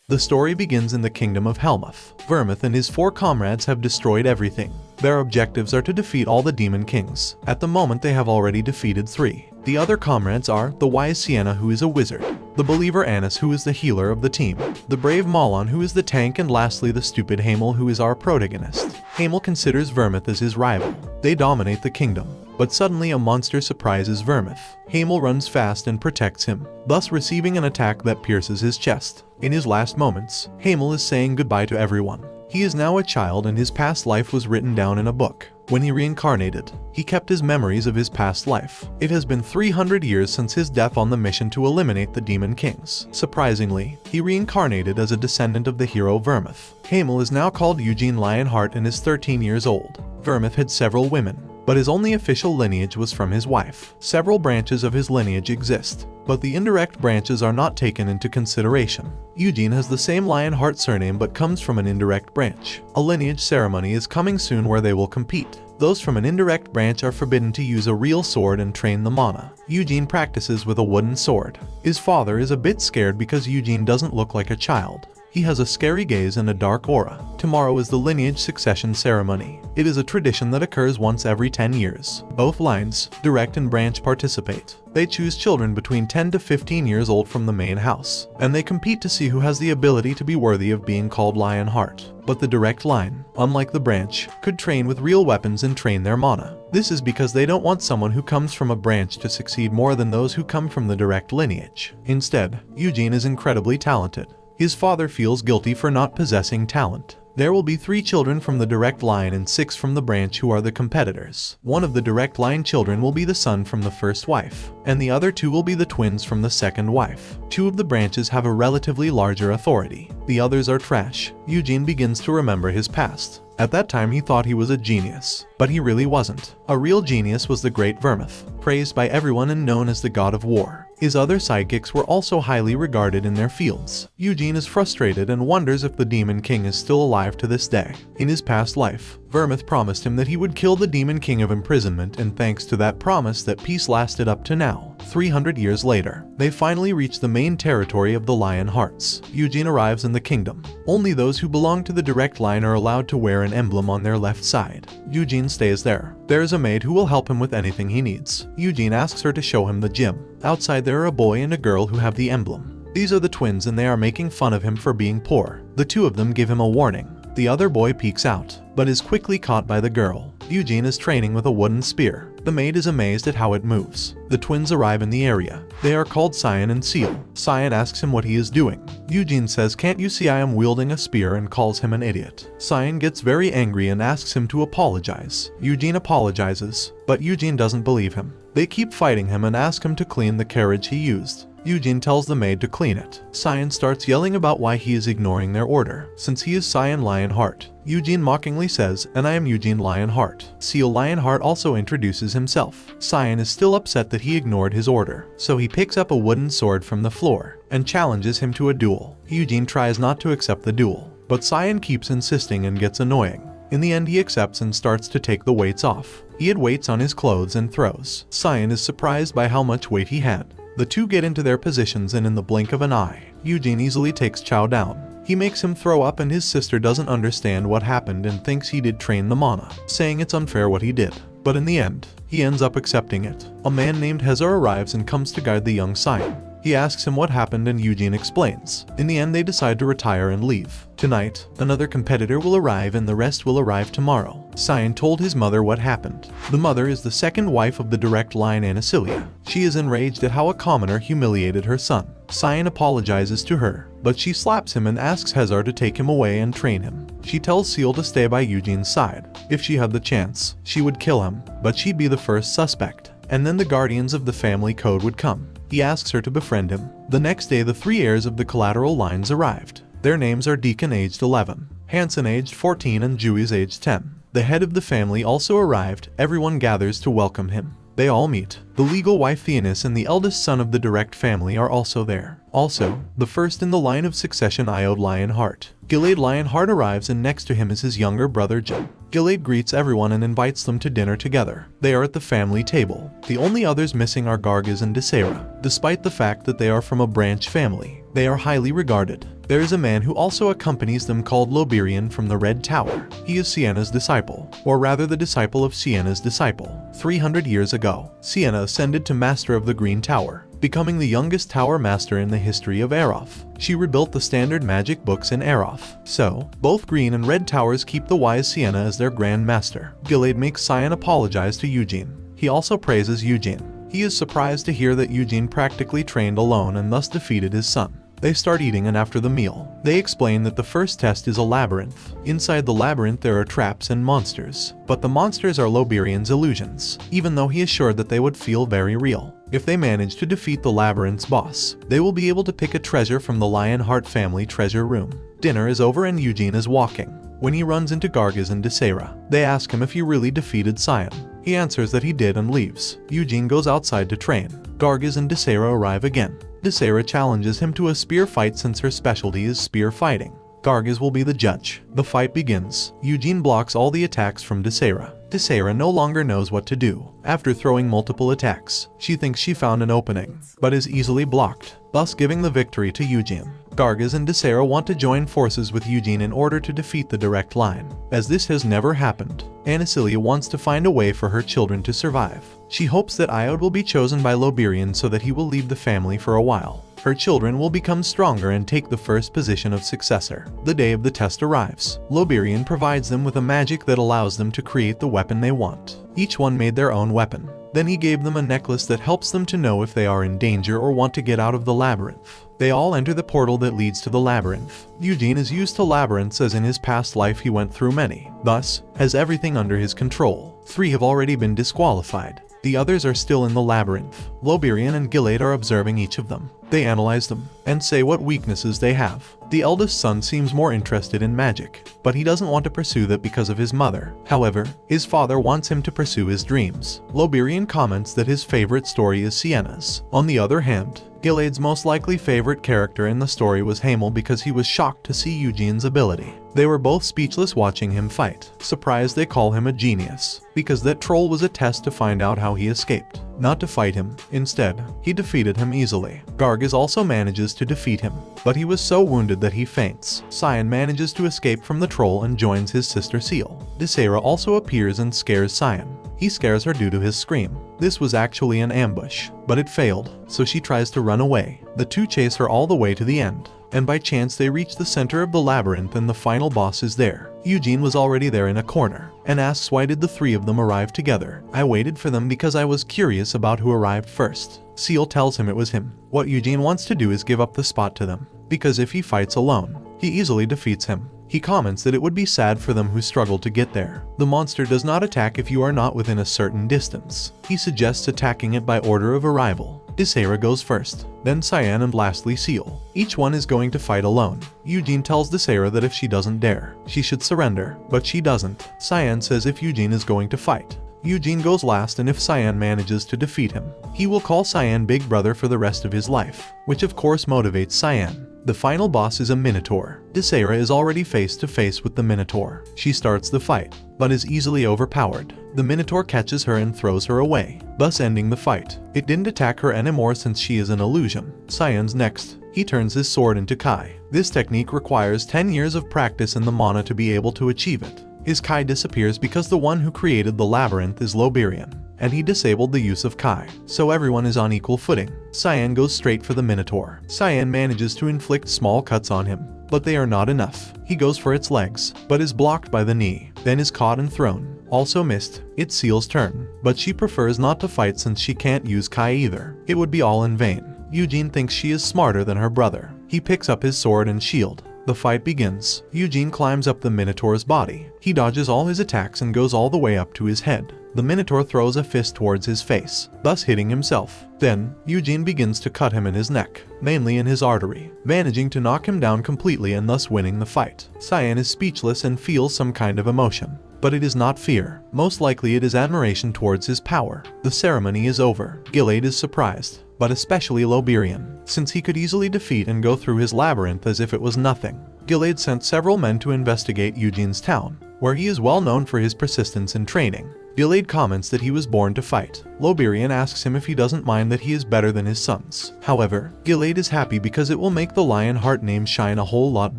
The story begins in the kingdom of Helmuth. Vermouth and his 4 comrades have destroyed everything. Their objectives are to defeat all the demon kings. At the moment they have already defeated 3. The other comrades are the wise Sienna, who is a wizard, the believer Annis, who is the healer of the team, the brave Malon, who is the tank, and lastly the stupid Hamel, who is our protagonist. Hamel considers Vermouth as his rival. They dominate the kingdom. But suddenly a monster surprises Vermouth. Hamel runs fast and protects him, thus receiving an attack that pierces his chest. In his last moments, Hamel is saying goodbye to everyone. He is now a child and his past life was written down in a book. When he reincarnated, he kept his memories of his past life. It has been 300 years since his death on the mission to eliminate the demon kings. Surprisingly, he reincarnated as a descendant of the hero Vermouth. Hamel is now called Eugene Lionheart and is 13 years old. Vermouth had several women, but his only official lineage was from his wife. Several branches of his lineage exist, but the indirect branches are not taken into consideration. Eugene has the same Lionheart surname but comes from an indirect branch. A lineage ceremony is coming soon where they will compete. Those from an indirect branch are forbidden to use a real sword and train the mana. Eugene practices with a wooden sword. His father is a bit scared because Eugene doesn't look like a child. He has a scary gaze and a dark aura. Tomorrow is the lineage succession ceremony. It is a tradition that occurs once every 10 years. Both lines, direct and branch, participate. They choose children between 10 to 15 years old from the main house, and they compete to see who has the ability to be worthy of being called Lionheart. But the direct line, unlike the branch, could train with real weapons and train their mana. This is because they don't want someone who comes from a branch to succeed more than those who come from the direct lineage. Instead, Eugene is incredibly talented. His father feels guilty for not possessing talent. There will be 3 children from the direct line and 6 from the branch who are the competitors. One of the direct line children will be the son from the first wife, and the other 2 will be the twins from the second wife. 2 of the branches have a relatively larger authority. The others are trash. Eugene begins to remember his past. At that time he thought he was a genius, but he really wasn't. A real genius was the great Vermouth, praised by everyone and known as the god of war. His other sidekicks were also highly regarded in their fields. Eugene is frustrated and wonders if the Demon King is still alive to this day. In his past life, Vermouth promised him that he would kill the Demon King of imprisonment, and thanks to that promise that peace lasted up to now. 300 years later, they finally reach the main territory of the Lionhearts. Eugene arrives in the kingdom. Only those who belong to the direct line are allowed to wear an emblem on their left side. Eugene stays there. There is a maid who will help him with anything he needs. Eugene asks her to show him the gym. Outside there are a boy and a girl who have the emblem. These are the twins and they are making fun of him for being poor. The 2 of them give him a warning. The other boy peeks out, but is quickly caught by the girl. Eugene is training with a wooden spear. The maid is amazed at how it moves. The twins arrive in the area. They are called Cyan and Seal. Cyan asks him what he is doing. Eugene says, "Can't you see I am wielding a spear?" and calls him an idiot. Cyan gets very angry and asks him to apologize. Eugene apologizes, but Eugene doesn't believe him. They keep fighting him and ask him to clean the carriage he used. Eugene tells the maid to clean it. Cyan starts yelling about why he is ignoring their order, since he is Cyan Lionheart. Eugene mockingly says, "And I am Eugene Lionheart." Seal Lionheart also introduces himself. Cyan is still upset that he ignored his order, so he picks up a wooden sword from the floor and challenges him to a duel. Eugene tries not to accept the duel, but Cyan keeps insisting and gets annoying. In the end he accepts and starts to take the weights off. He had weights on his clothes and throws. Cyan is surprised by how much weight he had. The 2 get into their positions and in the blink of an eye, Eugene easily takes Chow down. He makes him throw up and his sister doesn't understand what happened and thinks he did train the mana, saying it's unfair what he did. But in the end, he ends up accepting it. A man named Hezar arrives and comes to guide the young Cyan. He asks him what happened and Eugene explains. In the end they decide to retire and leave. Tonight, another competitor will arrive and the rest will arrive tomorrow. Cyan told his mother what happened. The mother is the second wife of the direct line Anasilia. She is enraged at how a commoner humiliated her son. Cyan apologizes to her, but she slaps him and asks Hezar to take him away and train him. She tells Seal to stay by Eugene's side. If she had the chance, she would kill him, but she'd be the first suspect. And then the guardians of the family code would come. He asks her to befriend him. The next day the 3 heirs of the collateral lines arrived. Their names are Deacon aged 11, Hansen aged 14 and Juiz aged 10. The head of the family also arrived. Everyone gathers to welcome him. They all meet. The legal wife Theonis and the eldest son of the direct family are also there. Also, the first in the line of succession Iode Lionheart. Gilead Lionheart arrives and next to him is his younger brother Jim. Gilade greets everyone and invites them to dinner together. They are at the family table. The only others missing are Gargis and Desera. Despite the fact that they are from a branch family, they are highly regarded. There is a man who also accompanies them called Loberian from the Red Tower. He is Siena's disciple, or rather the disciple of Siena's disciple. 300 years ago, Siena ascended to Master of the Green Tower, becoming the youngest tower master in the history of Aeroth. She rebuilt the standard magic books in Aeroth. So, both Green and Red Towers keep the wise Siena as their Grand Master. Gilade makes Cyan apologize to Eugene. He also praises Eugene. He is surprised to hear that Eugene practically trained alone and thus defeated his son. They start eating, and after the meal, they explain that the first test is a labyrinth. Inside the labyrinth there are traps and monsters, but the monsters are Loberian's illusions, even though he is sure that they would feel very real. If they manage to defeat the labyrinth's boss, they will be able to pick a treasure from the Lionheart family treasure room. Dinner is over and Eugene is walking when he runs into Gargis and Desera. They ask him if he really defeated Cyan. He answers that he did and leaves. Eugene goes outside to train. Gargis and Desera arrive again. Desera challenges him to a spear fight since her specialty is spear fighting. Gargis will be the judge. The fight begins. Eugene blocks all the attacks from Desera. Desera no longer knows what to do. After throwing multiple attacks, she thinks she found an opening, but is easily blocked, thus giving the victory to Eugene. Gargis and Desera want to join forces with Eugene in order to defeat the direct line. As this has never happened, Anicilia wants to find a way for her children to survive. She hopes that Iode will be chosen by Loberian so that he will leave the family for a while. Her children will become stronger and take the first position of successor. The day of the test arrives. Loberian provides them with a magic that allows them to create the weapon they want. Each one made their own weapon. Then he gave them a necklace that helps them to know if they are in danger or want to get out of the labyrinth. They all enter the portal that leads to the labyrinth. Eugene is used to labyrinths as in his past life he went through many, thus has everything under his control. 3 have already been disqualified. The others are still in the labyrinth. Loberian and Gilade are observing each of them. They analyze them and say what weaknesses they have. The eldest son seems more interested in magic, but he doesn't want to pursue that because of his mother. However, his father wants him to pursue his dreams. Loberian comments that his favorite story is Siena's. On the other hand, Gilade's most likely favorite character in the story was Hamel because he was shocked to see Eugene's ability. They were both speechless watching him fight. Surprised they call him a genius, because that troll was a test to find out how he escaped, not to fight him. Instead, he defeated him easily. Gargis also manages to defeat him, but he was so wounded that he faints. Cyan manages to escape from the troll and joins his sister Seal. Desera also appears and scares Cyan. He scares her due to his scream. This was actually an ambush, but it failed, so she tries to run away. The two chase her all the way to the end, and by chance they reach the center of the labyrinth and the final boss is there. Eugene was already there in a corner, and asks why did the 3 of them arrive together. I waited for them because I was curious about who arrived first. Seal tells him it was him. What Eugene wants to do is give up the spot to them, because if he fights alone, he easily defeats him. He comments that it would be sad for them who struggle to get there. The monster does not attack if you are not within a certain distance. He suggests attacking it by order of arrival. Desera goes first, then Cyan and lastly Seal. Each one is going to fight alone. Eugene tells Desera that if she doesn't dare, she should surrender, but she doesn't. Cyan says if Eugene is going to fight, Eugene goes last, and if Cyan manages to defeat him, he will call Cyan Big Brother for the rest of his life, which of course motivates Cyan. The final boss is a Minotaur. Desera is already face to face with the Minotaur. She starts the fight, but is easily overpowered. The Minotaur catches her and throws her away, thus ending the fight. It didn't attack her anymore since she is an illusion. Cyan's next. He turns his sword into Kai. This technique requires 10 years of practice and the mana to be able to achieve it. His Kai disappears because the one who created the labyrinth is Loberian, and he disabled the use of Kai, so everyone is on equal footing. Cyan goes straight for the Minotaur. Cyan manages to inflict small cuts on him, but they are not enough. He goes for its legs, but is blocked by the knee, then is caught and thrown. Also missed. It's Seal's turn, but she prefers not to fight since she can't use Kai either. It would be all in vain. Eugene thinks she is smarter than her brother. He picks up his sword and shield. The fight begins. Eugene climbs up the Minotaur's body. He dodges all his attacks and goes all the way up to his head. The Minotaur throws a fist towards his face, thus hitting himself. Then, Eugene begins to cut him in his neck, mainly in his artery, managing to knock him down completely and thus winning the fight. Cyan is speechless and feels some kind of emotion, but it is not fear. Most likely it is admiration towards his power. The ceremony is over. Gilade is surprised, but especially Loberian, since he could easily defeat and go through his labyrinth as if it was nothing. Gilade sent several men to investigate Eugene's town, where he is well known for his persistence in training. Gilade comments that he was born to fight. Loberian asks him if he doesn't mind that he is better than his sons. However, Gilade is happy because it will make the Lionheart name shine a whole lot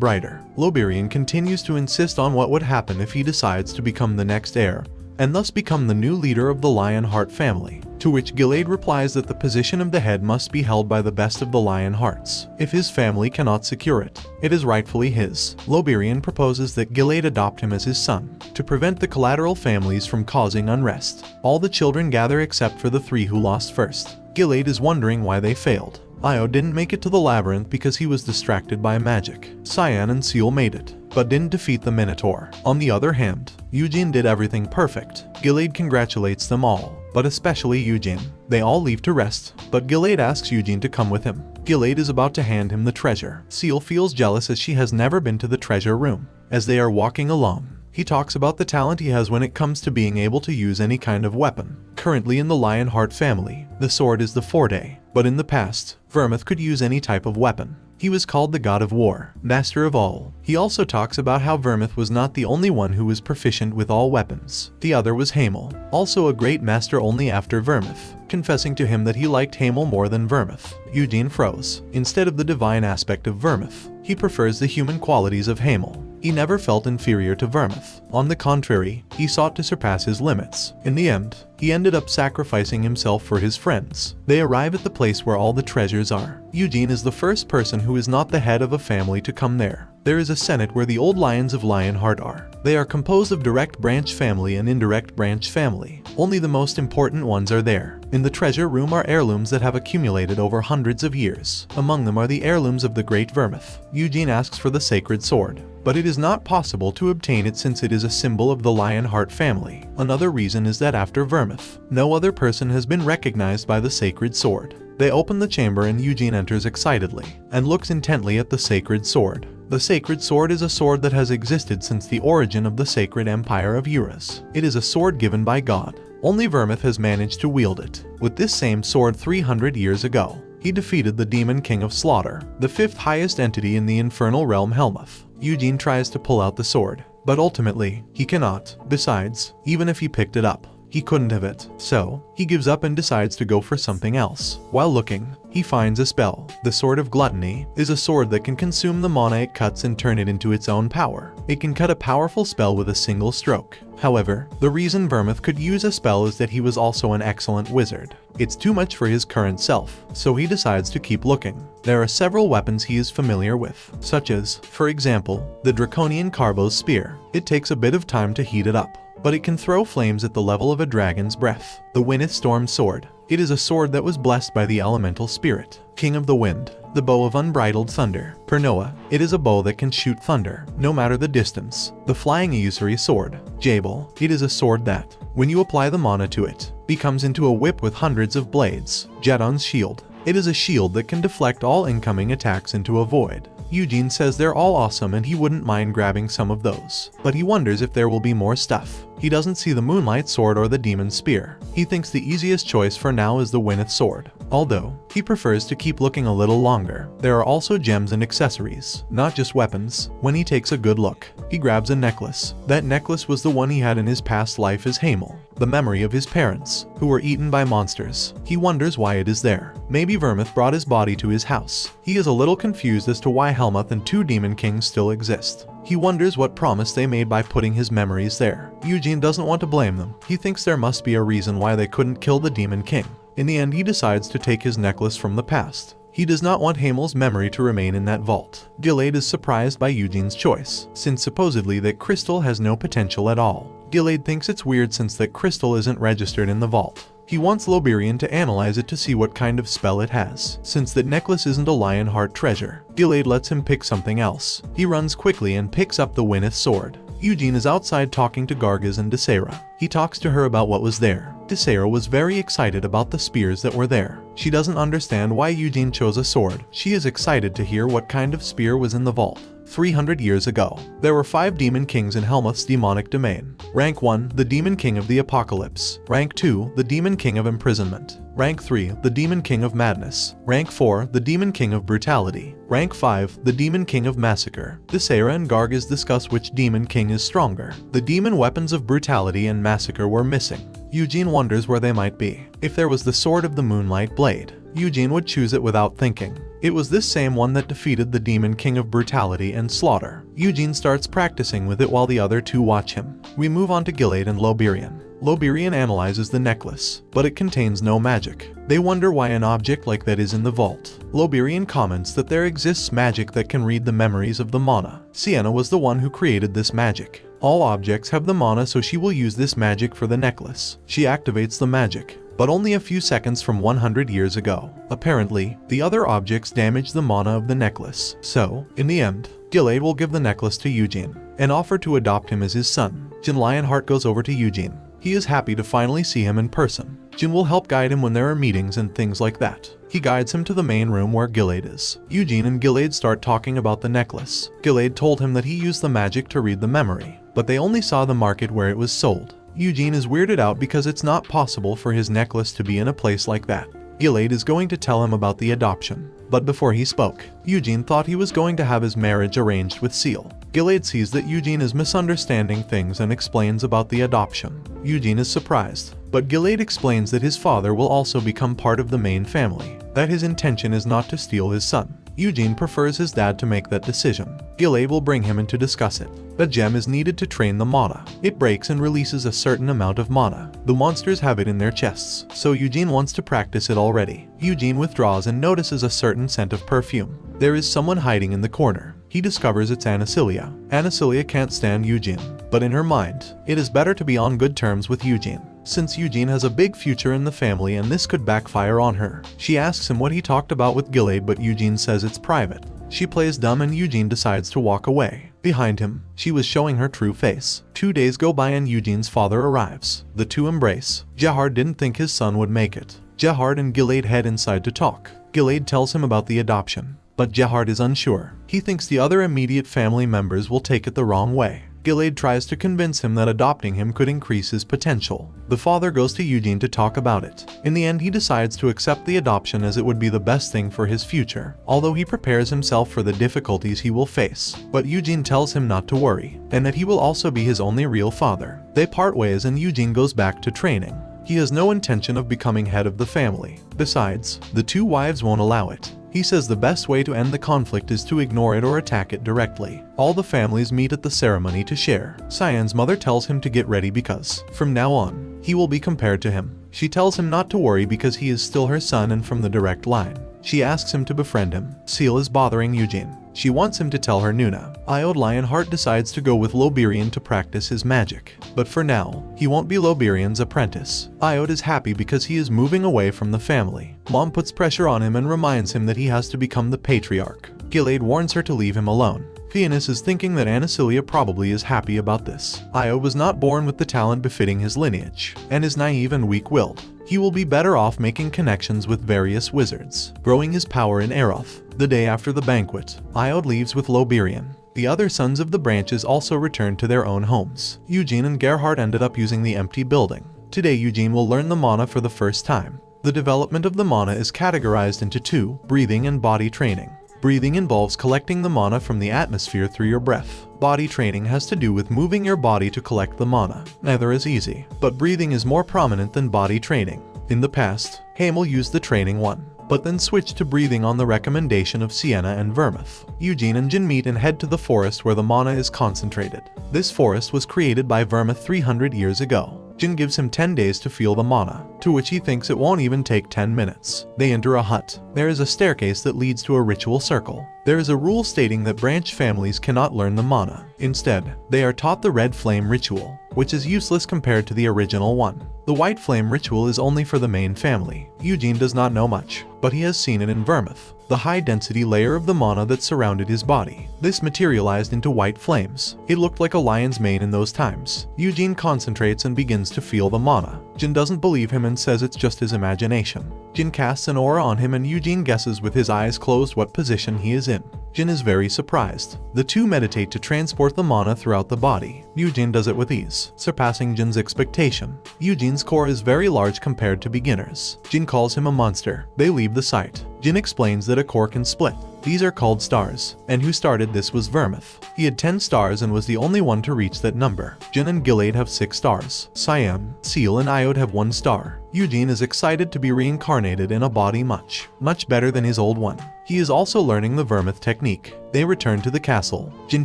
brighter. Loberian continues to insist on what would happen if he decides to become the next heir, and thus become the new leader of the Lionheart family, to which Gilade replies that the position of the head must be held by the best of the Lionhearts. If his family cannot secure it, it is rightfully his. Loberian proposes that Gilade adopt him as his son, to prevent the collateral families from causing unrest. All the children gather except for the 3 who lost first. Gilade is wondering why they failed. Io didn't make it to the labyrinth because he was distracted by magic. Cyan and Seal made it, but didn't defeat the Minotaur. On the other hand, Eugene did everything perfect. Gilade congratulates them all, but especially Eugene. They all leave to rest, but Gilade asks Eugene to come with him. Gilade is about to hand him the treasure. Seal feels jealous as she has never been to the treasure room. As they are walking along, he talks about the talent he has when it comes to being able to use any kind of weapon. Currently in the Lionheart family, the sword is the forte, but in the past, Vermouth could use any type of weapon. He was called the God of War, master of all. He also talks about how Vermouth was not the only one who was proficient with all weapons. The other was Hamel, also a great master only after Vermouth, confessing to him that he liked Hamel more than Vermouth. Eugene froze. Instead of the divine aspect of Vermouth, he prefers the human qualities of Hamel. He never felt inferior to Vermouth. On the contrary, he sought to surpass his limits. In the end, he ended up sacrificing himself for his friends. They arrive at the place where all the treasures are. Eugene is the first person who is not the head of a family to come there. There is a senate where the old lions of Lionheart are. They are composed of direct branch family and indirect branch family. Only the most important ones are there. In the treasure room are heirlooms that have accumulated over hundreds of years. Among them are the heirlooms of the great Vermouth. Eugene asks for the sacred sword, but it is not possible to obtain it since it is a symbol of the Lionheart family. Another reason is that after Vermouth, no other person has been recognized by the sacred sword. They open the chamber and Eugene enters excitedly, and looks intently at the sacred sword. The sacred sword is a sword that has existed since the origin of the sacred empire of Eurus. It is a sword given by God. Only Vermouth has managed to wield it. With this same sword 300 years ago, he defeated the Demon King of Slaughter, the 5th highest entity in the infernal realm Helmuth. Eugene tries to pull out the sword, but ultimately, he cannot. Besides, even if he picked it up, he couldn't have it. So, he gives up and decides to go for something else. While looking, he finds a spell. The Sword of Gluttony is a sword that can consume the mana it cuts and turn it into its own power. It can cut a powerful spell with a single stroke. However, the reason Vermouth could use a spell is that he was also an excellent wizard. It's too much for his current self, so he decides to keep looking. There are several weapons he is familiar with, such as, for example, the Draconian Carbos spear. It takes a bit of time to heat it up, but it can throw flames at the level of a dragon's breath. The Winneth Storm Sword. It is a sword that was blessed by the elemental spirit, King of the Wind. The Bow of Unbridled Thunder. Pernoa. It is a bow that can shoot thunder, no matter the distance. The Flying Usury Sword. Jabal. It is a sword that, when you apply the mana to it, becomes into a whip with hundreds of blades. Jedon's Shield. It is a shield that can deflect all incoming attacks into a void. Eugene says they're all awesome and he wouldn't mind grabbing some of those, but he wonders if there will be more stuff. He doesn't see the Moonlight Sword or the Demon Spear. He thinks the easiest choice for now is the Winneth Sword, although he prefers to keep looking a little longer. There are also gems and accessories, not just weapons. When he takes a good look, he grabs a necklace. That necklace was the one he had in his past life as Hamel, the memory of his parents, who were eaten by monsters. He wonders why it is there. Maybe Vermouth brought his body to his house. He is a little confused as to why Helmuth and 2 Demon Kings still exist. He wonders what promise they made by putting his memories there. Eugene doesn't want to blame them. He thinks there must be a reason why they couldn't kill the Demon King. In the end, he decides to take his necklace from the past. He does not want Hamel's memory to remain in that vault. Gilade is surprised by Eugene's choice, since supposedly that crystal has no potential at all. Gilade thinks it's weird since that crystal isn't registered in the vault. He wants Loberian to analyze it to see what kind of spell it has. Since that necklace isn't a Lionheart treasure, Gilade lets him pick something else. He runs quickly and picks up the Winneth sword. Eugene is outside talking to Gargaz and Desera. He talks to her about what was there. Desera was very excited about the spears that were there. She doesn't understand why Eugene chose a sword. She is excited to hear what kind of spear was in the vault. 300 years ago, there were 5 demon kings in Helmuth's demonic domain. Rank 1, the demon king of the apocalypse. Rank 2, the demon king of imprisonment. Rank 3, the demon king of madness. Rank 4, the demon king of brutality. Rank 5, the demon king of massacre. Desera and Gargis discuss which demon king is stronger. The demon weapons of brutality and massacre were missing. Eugene wonders where they might be. If there was the sword of the moonlight blade, Eugene would choose it without thinking. It was this same one that defeated the demon king of brutality and slaughter. Eugene starts practicing with it while the other two watch him. We move on to Gilade and Loberian. Loberian analyzes the necklace, but it contains no magic. They wonder why an object like that is in the vault. Loberian comments that there exists magic that can read the memories of the mana. Sienna was the one who created this magic. All objects have the mana, so she will use this magic for the necklace. She activates the magic, but only a few seconds from 100 years ago. Apparently, the other objects damage the mana of the necklace. So, in the end, Gilade will give the necklace to Eugene and offer to adopt him as his son. Jin Lionheart goes over to Eugene. He is happy to finally see him in person. Jin will help guide him when there are meetings and things like that. He guides him to the main room where Gilade is. Eugene and Gilade start talking about the necklace. Gilade told him that he used the magic to read the memory, but they only saw the market where it was sold. Eugene is weirded out because it's not possible for his necklace to be in a place like that. Gilade is going to tell him about the adoption, but before he spoke, Eugene thought he was going to have his marriage arranged with Seal. Gilade sees that Eugene is misunderstanding things and explains about the adoption. Eugene is surprised, but Gilade explains that his father will also become part of the main family, that his intention is not to steal his son. Eugene prefers his dad to make that decision. Gilade will bring him in to discuss it. The gem is needed to train the mana. It breaks and releases a certain amount of mana. The monsters have it in their chests, so Eugene wants to practice it already. Eugene withdraws and notices a certain scent of perfume. There is someone hiding in the corner. He discovers it's Anacilia. Anacilia can't stand Eugene, but in her mind, it is better to be on good terms with Eugene, since Eugene has a big future in the family and this could backfire on her. She asks him what he talked about with Gilade, but Eugene says it's private. She plays dumb and Eugene decides to walk away. Behind him, she was showing her true face. 2 days go by and Eugene's father arrives. The two embrace. Jehard didn't think his son would make it. Jehard and Gilade head inside to talk. Gilade tells him about the adoption, but Jehard is unsure. He thinks the other immediate family members will take it the wrong way. Gilade tries to convince him that adopting him could increase his potential. The father goes to Eugene to talk about it. In the end, he decides to accept the adoption as it would be the best thing for his future, although he prepares himself for the difficulties he will face. But Eugene tells him not to worry, and that he will also be his only real father. They part ways and Eugene goes back to training. He has no intention of becoming head of the family. Besides, the two wives won't allow it. He says the best way to end the conflict is to ignore it or attack it directly. All the families meet at the ceremony to share. Cyan's mother tells him to get ready because, from now on, he will be compared to him. She tells him not to worry because he is still her son and from the direct line. She asks him to befriend him. Seal is bothering Eugene. She wants him to tell her Nuna. Iode Lionheart decides to go with Loberian to practice his magic. But for now, he won't be Loberian's apprentice. Iode is happy because he is moving away from the family. Mom puts pressure on him and reminds him that he has to become the patriarch. Gilade warns her to leave him alone. Fianus is thinking that Anacilia probably is happy about this. Iode was not born with the talent befitting his lineage, and is naive and weak-willed. He will be better off making connections with various wizards, growing his power in Aeroth. The day after the banquet, Iode leaves with Loberian. The other sons of the branches also returned to their own homes. Eugene and Gerhard ended up using the empty building. Today Eugene will learn the mana for the first time. The development of the mana is categorized into two: breathing and body training. Breathing involves collecting the mana from the atmosphere through your breath. Body training has to do with moving your body to collect the mana. Neither is easy, but breathing is more prominent than body training. In the past, Hamel used the training one, but then switched to breathing on the recommendation of Sienna and Vermouth. Eugene and Jin meet and head to the forest where the mana is concentrated. This forest was created by Vermouth 300 years ago. Jin gives him 10 days to feel the mana, to which he thinks it won't even take 10 minutes. They enter a hut. There is a staircase that leads to a ritual circle. There is a rule stating that branch families cannot learn the mana. Instead, they are taught the red flame ritual, which is useless compared to the original one. The white flame ritual is only for the main family. Eugene does not know much, but he has seen it in Vermouth. the high-density layer of the mana that surrounded his body. This materialized into white flames. It looked like a lion's mane in those times. Eugene concentrates and begins to feel the mana. Jin doesn't believe him and says it's just his imagination. Jin casts an aura on him and Eugene guesses with his eyes closed what position he is in. Jin is very surprised. The two meditate to transport the mana throughout the body. Eugene does it with ease, surpassing Jin's expectation. Eugene's core is very large compared to beginners. Jin calls him a monster. They leave the site. Jin explains that a core can split. These are called stars, and who started this was Vermouth. He had 10 stars and was the only one to reach that number. Jin and Gilead have 6 stars. Cyan, Seal, and Iode have 1 star. Eugene is excited to be reincarnated in a body much better than his old one. He is also learning the Vermouth technique. They return to the castle. Jin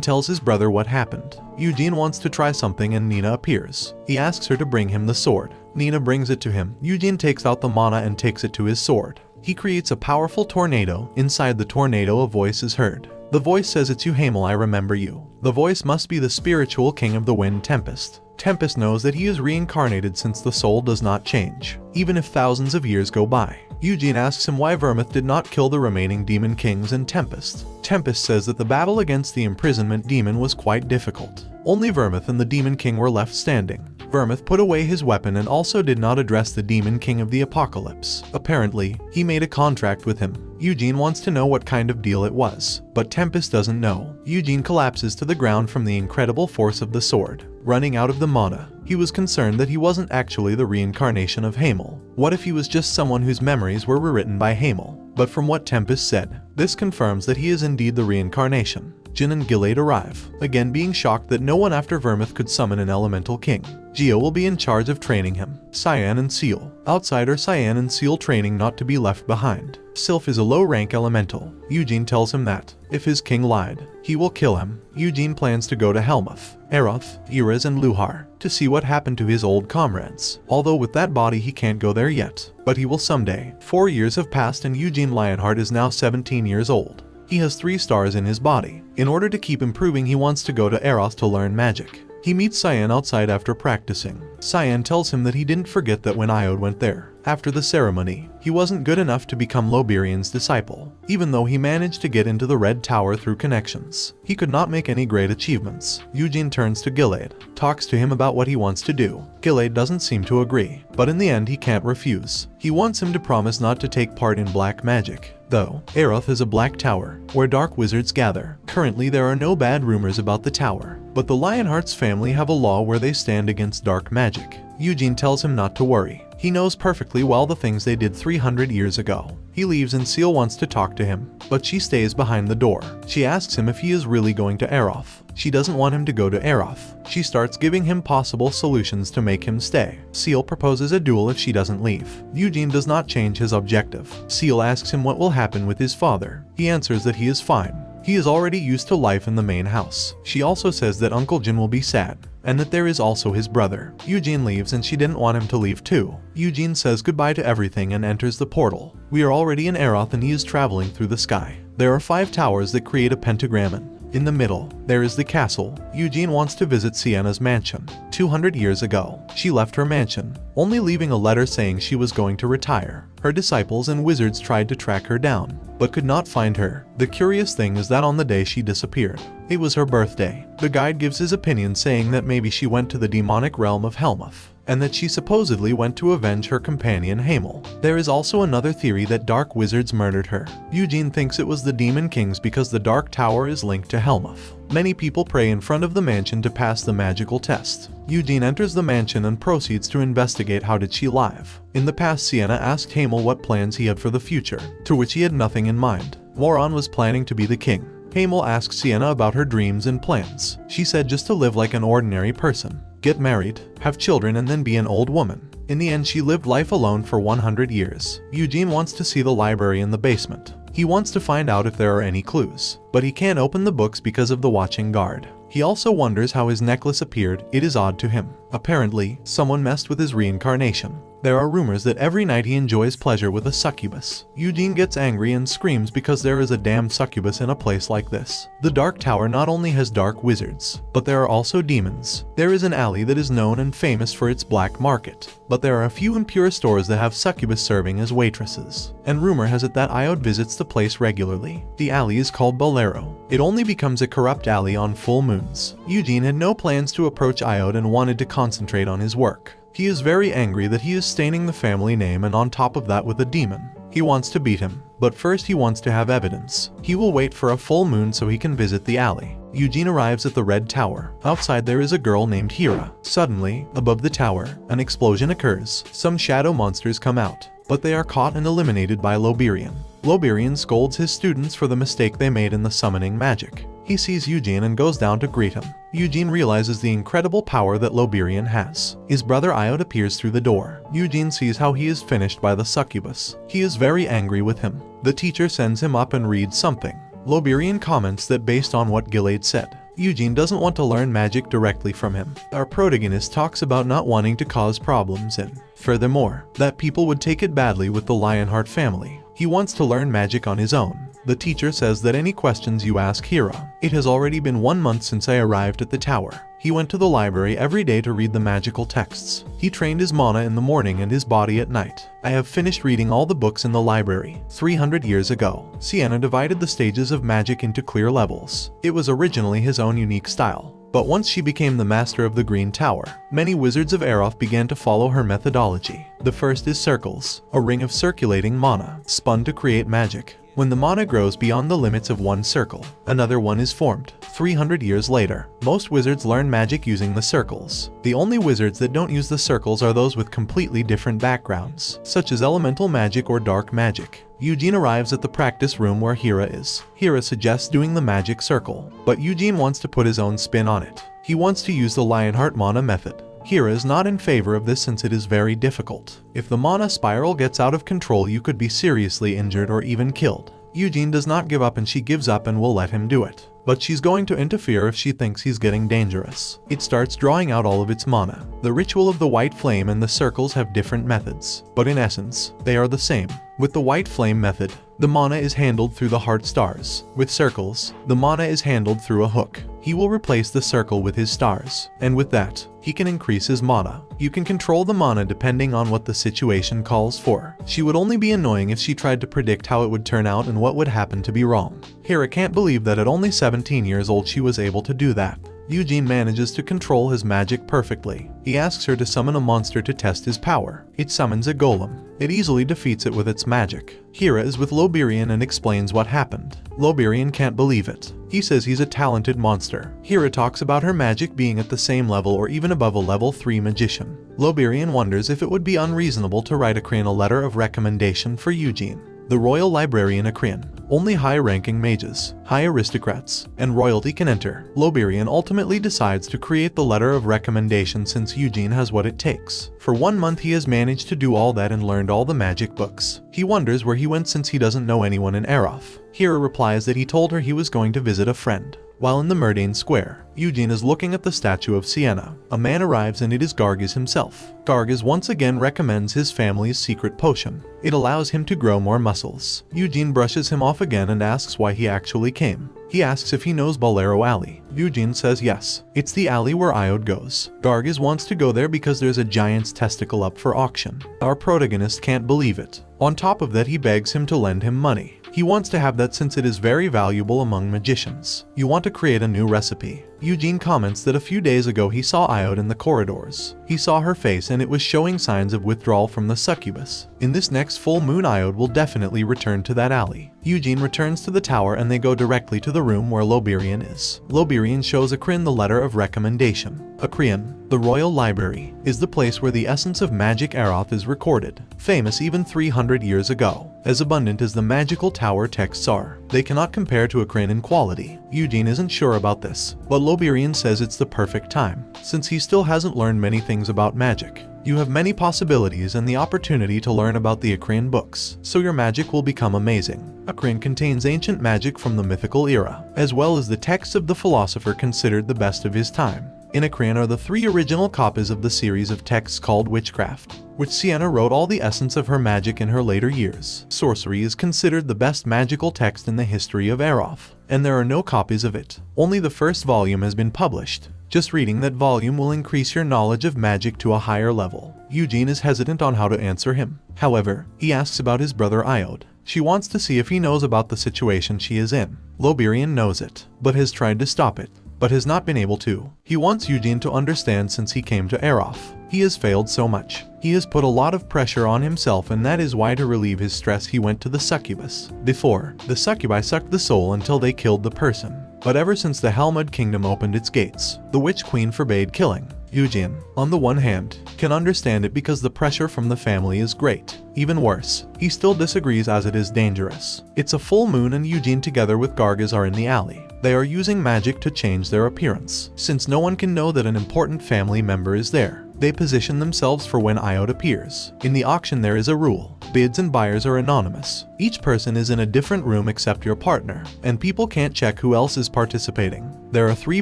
tells his brother what happened. Eugene wants to try something and Nina appears. He asks her to bring him the sword. Nina brings it to him. Eugene takes out the mana and takes it to his sword. He creates a powerful tornado. Inside the tornado a voice is heard. The voice says, "It's you, Hamel, I remember you." The voice must be the spiritual king of the wind, Tempest. Tempest knows that he is reincarnated since the soul does not change, even if thousands of years go by. Eugene asks him why Vermouth did not kill the remaining demon kings and Tempest. Tempest says that the battle against the imprisonment demon was quite difficult. Only Vermouth and the demon king were left standing. Vermouth put away his weapon and also did not address the demon king of the apocalypse. Apparently, he made a contract with him. Eugene wants to know what kind of deal it was, but Tempest doesn't know. Eugene collapses to the ground from the incredible force of the sword, running out of the mana. He was concerned that he wasn't actually the reincarnation of Hamel. What if he was just someone whose memories were rewritten by Hamel? But from what Tempest said, this confirms that he is indeed the reincarnation. Jin and Gilead arrive, again being shocked that no one after Vermouth could summon an elemental king. Geo will be in charge of training him. Cyan and Seal. Outside are Cyan and Seal training not to be left behind. Sylph is a low-rank elemental. Eugene tells him that, if his king lied, he will kill him. Eugene plans to go to Helmuth, Aeroth, Erez, and Luhar to see what happened to his old comrades. Although with that body he can't go there yet, but he will someday. 4 years have passed and Eugene Lionheart is now 17 years old. He has 3 stars in his body. In order to keep improving, he wants to go to Aeroth to learn magic. He meets Cyan outside after practicing. Cyan tells him that he didn't forget that when Iode went there, after the ceremony, he wasn't good enough to become Loberian's disciple. Even though he managed to get into the Red Tower through connections, he could not make any great achievements. Eugene turns to Gilead, talks to him about what he wants to do. Gilead doesn't seem to agree, but in the end he can't refuse. He wants him to promise not to take part in black magic. Though, Aeroth is a black tower, where dark wizards gather. Currently there are no bad rumors about the tower, but the Lionheart's family have a law where they stand against dark magic. Eugene tells him not to worry. He knows perfectly well the things they did 300 years ago. He leaves and Seal wants to talk to him, but she stays behind the door. She asks him if he is really going to Aeroth. She doesn't want him to go to Aeroth. She starts giving him possible solutions to make him stay. Seal proposes a duel if she doesn't leave. Eugene does not change his objective. Seal asks him what will happen with his father. He answers that he is fine. He is already used to life in the main house. She also says that Uncle Jin will be sad, and that there is also his brother. Eugene leaves and she didn't want him to leave too. Eugene says goodbye to everything and enters the portal. We are already in Aeroth and he is traveling through the sky. There are 5 towers that create a pentagram. In the middle, there is the castle. Eugene wants to visit Sienna's mansion. 200 years ago, she left her mansion, only leaving a letter saying she was going to retire. Her disciples and wizards tried to track her down, but could not find her. The curious thing is that on the day she disappeared, it was her birthday. The guide gives his opinion saying that maybe she went to the demonic realm of Helmuth, and that she supposedly went to avenge her companion Hamel. There is also another theory that dark wizards murdered her. Eugene thinks it was the demon kings because the dark tower is linked to Helmuth. Many people pray in front of the mansion to pass the magical test. Eugene enters the mansion and proceeds to investigate how did she live. In the past, Sienna asked Hamel what plans he had for the future, to which he had nothing in mind. Moron was planning to be the king. Hamel asked Sienna about her dreams and plans. She said just to live like an ordinary person, get married, have children, and then be an old woman. In the end, she lived life alone for 100 years. Eugene wants to see the library in the basement. He wants to find out if there are any clues, but he can't open the books because of the watching guard. He also wonders how his necklace appeared. It is odd to him. Apparently, someone messed with his reincarnation. There are rumors that every night he enjoys pleasure with a succubus. Eugene gets angry and screams because there is a damned succubus in a place like this. The Dark Tower not only has dark wizards, but there are also demons. There is an alley that is known and famous for its black market, but there are a few impure stores that have succubus serving as waitresses. And rumor has it that Iode visits the place regularly. The alley is called Bolero. It only becomes a corrupt alley on full moons. Eugene had no plans to approach Iode and wanted to concentrate on his work. He is very angry that he is staining the family name, and on top of that with a demon. He wants to beat him, but first he wants to have evidence. He will wait for a full moon so he can visit the alley. Eugene arrives at the Red Tower. Outside there is a girl named Hera. Suddenly, above the tower, an explosion occurs. Some shadow monsters come out, but they are caught and eliminated by Loberian. Loberian scolds his students for the mistake they made in the summoning magic. He sees Eugene and goes down to greet him. Eugene realizes the incredible power that Loberian has. His brother Iode appears through the door. Eugene sees how he is finished by the succubus. He is very angry with him. The teacher sends him up and reads something. Loberian comments that based on what Gilade said, Eugene doesn't want to learn magic directly from him. Our protagonist talks about not wanting to cause problems and, furthermore, that people would take it badly with the Lionheart family. He wants to learn magic on his own. The teacher says that any questions you ask Hera. It has already been 1 month since I arrived at the tower. He went to the library every day to read the magical texts. He trained his mana in the morning and his body at night. I have finished reading all the books in the library. 300 years ago, Sienna divided the stages of magic into clear levels. It was originally his own unique style. But once she became the master of the Green Tower, many wizards of Aeroth began to follow her methodology. The first is circles, a ring of circulating mana, spun to create magic. When the mana grows beyond the limits of one circle, another one is formed. 300 years later, most wizards learn magic using the circles. The only wizards that don't use the circles are those with completely different backgrounds, such as elemental magic or dark magic. Eugene arrives at the practice room where Hera is. Hera suggests doing the magic circle, but Eugene wants to put his own spin on it. He wants to use the Lionheart mana method. Hera is not in favor of this since it is very difficult. If the mana spiral gets out of control, you could be seriously injured or even killed. Eugene does not give up and she gives up and will let him do it. But she's going to interfere if she thinks he's getting dangerous. It starts drawing out all of its mana. The ritual of the white flame and the circles have different methods, but in essence, they are the same. With the white flame method, the mana is handled through the heart stars. With circles, the mana is handled through a hook. He will replace the circle with his stars, and with that, he can increase his mana. You can control the mana depending on what the situation calls for. She would only be annoying if she tried to predict how it would turn out and what would happen to be wrong. Hera can't believe that at only 17 years old she was able to do that. Eugene manages to control his magic perfectly. He asks her to summon a monster to test his power. It summons a golem. It easily defeats it with its magic. Hera is with Loberian and explains what happened. Loberian can't believe it. He says he's a talented monster. Hera talks about her magic being at the same level or even above a level 3 magician. Loberian wonders if it would be unreasonable to write Acreon a letter of recommendation for Eugene. The Royal Librarian Acreon. Only high-ranking mages, high aristocrats, and royalty can enter. Loberian ultimately decides to create the letter of recommendation since Eugene has what it takes. For 1 month he has managed to do all that and learned all the magic books. He wonders where he went since he doesn't know anyone in Aeroth. Hera replies that he told her he was going to visit a friend. While in the Murdain Square, Eugene is looking at the statue of Sienna. A man arrives and it is Gargis himself. Gargis once again recommends his family's secret potion. It allows him to grow more muscles. Eugene brushes him off again and asks why he actually came. He asks if he knows Bolero Alley. Eugene says yes. It's the alley where Iode goes. Gargis wants to go there because there's a giant's testicle up for auction. Our protagonist can't believe it. On top of that, he begs him to lend him money. He wants to have that since it is very valuable among magicians. You want to create a new recipe. Eugene comments that a few days ago he saw Iode in the corridors. He saw her face and it was showing signs of withdrawal from the succubus. In this next full moon, Iode will definitely return to that alley. Eugene returns to the tower and they go directly to the room where Loberian is. Loberian shows Acreon the letter of recommendation. Acreon, the Royal Library, is the place where the essence of magic Aeroth is recorded. Famous even 300 years ago. As abundant as the magical tower texts are, they cannot compare to Acreon in quality. Eugene isn't sure about this, but Loberian says it's the perfect time, since he still hasn't learned many things about magic. You have many possibilities and the opportunity to learn about the Acreon books, so your magic will become amazing. Acreon contains ancient magic from the mythical era, as well as the texts of the philosopher considered the best of his time. In a crayon are the 3 original copies of the series of texts called Witchcraft, which Sienna wrote all the essence of her magic in her later years. Sorcery is considered the best magical text in the history of Eroth, and there are no copies of it. Only the first volume has been published. Just reading that volume will increase your knowledge of magic to a higher level. Eugene is hesitant on how to answer him. However, he asks about his brother Iode. She wants to see if he knows about the situation she is in. Loberian knows it, but has tried to stop it, but has not been able to. He wants Eugene to understand since he came to Eroth. He has failed so much. He has put a lot of pressure on himself, and that is why to relieve his stress he went to the succubus. Before, the succubi sucked the soul until they killed the person. But ever since the Helmud kingdom opened its gates, the witch queen forbade killing. Eugene, on the one hand, can understand it because the pressure from the family is great. Even worse, he still disagrees as it is dangerous. It's a full moon and Eugene together with Gargaz are in the alley. They are using magic to change their appearance. Since no one can know that an important family member is there, they position themselves for when Iode appears. In the auction there is a rule. Bids and buyers are anonymous. Each person is in a different room except your partner, and people can't check who else is participating. There are 3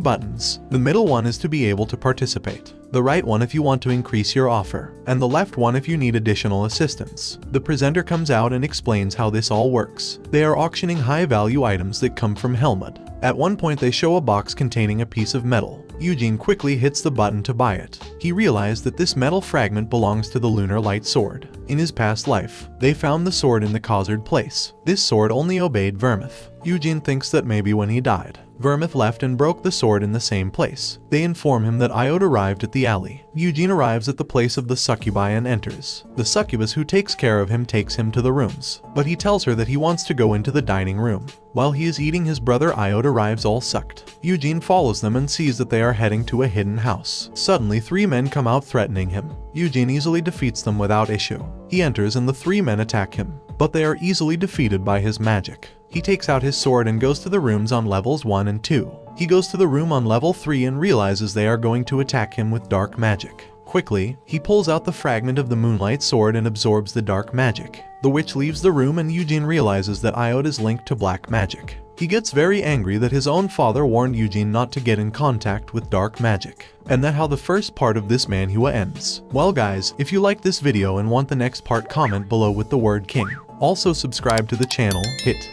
buttons. The middle one is to be able to participate, the right one if you want to increase your offer, and the left one if you need additional assistance. The presenter comes out and explains how this all works. They are auctioning high-value items that come from Helmud. At one point they show a box containing a piece of metal. Eugene quickly hits the button to buy it. He realized that this metal fragment belongs to the Lunar Light Sword. In his past life, they found the sword in the Khazard place. This sword only obeyed Vermouth. Eugene thinks that maybe when he died, Vermouth left and broke the sword in the same place. They inform him that Iode arrived at the alley. Eugene arrives at the place of the succubi and enters. The succubus who takes care of him takes him to the rooms, but he tells her that he wants to go into the dining room. While he is eating, his brother Iode arrives all sucked. Eugene follows them and sees that they are heading to a hidden house. Suddenly 3 men come out threatening him. Eugene easily defeats them without issue. He enters and the 3 men attack him, but they are easily defeated by his magic. He takes out his sword and goes to the rooms on levels 1 and 2. He goes to the room on level 3 and realizes they are going to attack him with dark magic. Quickly, he pulls out the fragment of the Moonlight Sword and absorbs the dark magic. The witch leaves the room and Eugene realizes that Iode is linked to black magic. He gets very angry that his own father warned Eugene not to get in contact with dark magic, and that how the first part of this manhua ends. Well guys, if you like this video and want the next part, comment below with the word king. Also subscribe to the channel, hit